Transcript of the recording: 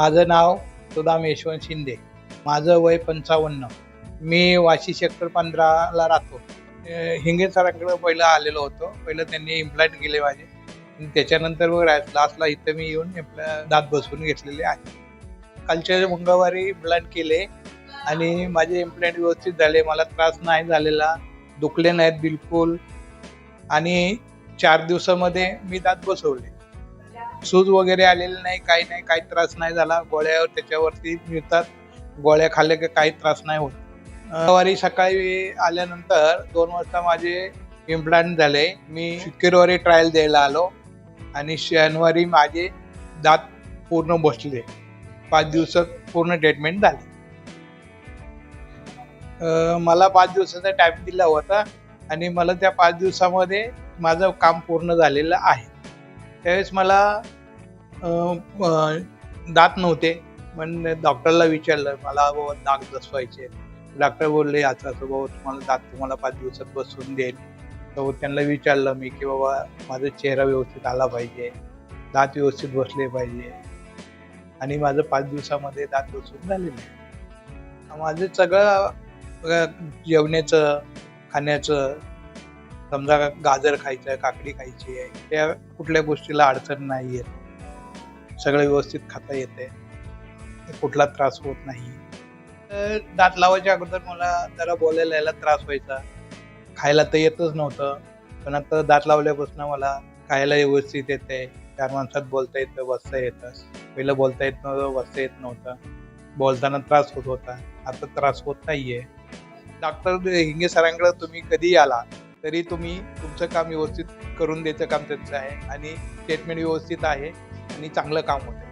माझं नाव सुदाम यशवंत शिंदे. माझं वय 55. मी वाशी सेक्टर 15ला राहतो. हिंगे सरांकडे पहिलं आलेलो होतो. पहिलं त्यांनी इम्प्लांट केले माझे. त्याच्यानंतर मग लास्टला इथं मी येऊन दात बसवून घेतलेले आहे. कालच्या मंगळवारी इम्प्लांट केले आणि माझे इम्प्लांट व्यवस्थित झाले. मला त्रास नाही झालेला, दुखले नाहीत बिलकुल आणि 4 दिवसामध्ये मी दात बसवले. सूज वगैरे आलेली नाही, काही त्रास नाही झाला. गोळ्या त्याच्यावरती मिळतात, गोळ्या खाल्ल्या की काही त्रास नाही होत. मंगळवारी सकाळी आल्यानंतर 2 वाजता माझे इम्प्लांट झाले. मी शुक्रवारी ट्रायल द्यायला आलो आणि शनिवारी माझे दात पूर्ण बसले. 5 दिवसात पूर्ण ट्रीटमेंट झाली. मला 5 दिवसाचा टाइम दिला होता आणि मला त्या 5 दिवसामध्ये माझं काम पूर्ण झालेलं आहे. त्यावेळेस मला दात नव्हते, पण डॉक्टरला विचारलं मला बाबा दात बसवायचे. डॉक्टर बोलले असं बाबा तुम्हाला 5 दिवसात बसवून देईल. तर त्यांना विचारलं मी की बाबा माझा चेहरा व्यवस्थित आला पाहिजे, दात व्यवस्थित बसले पाहिजे आणि माझं 5 दिवसामध्ये दात बसवून झालेलं आहे. माझं सगळं जेवण्याचं, खाण्याचं, समजा गाजर खायचं, काकडी खायची आहे, त्या कुठल्या गोष्टीला अडचण नाही येत. सगळं व्यवस्थित खाता येते, कुठला त्रास होत नाही. दात लावायच्या अगोदर मला जरा बोलायला यायला त्रास व्हायचा, खायला तर येतच नव्हतं. पण आता दात लावल्यापासून मला खायला व्यवस्थित येते. 4 माणसात बोलता येतं, बसता येतं. पहिलं बोलता येत नव्हतं, बसता येत नव्हतं, बोलताना त्रास होत होता. आता त्रास होत नाहीये. डॉक्टर हिंगे सरांकडे तुम्ही कधी आला तरी तुम्ही तुमचं काम व्यवस्थित करून द्यायचं काम त्यांचं आहे आणि ट्रीटमेंट व्यवस्थित आहे आणि चांगलं काम होतं.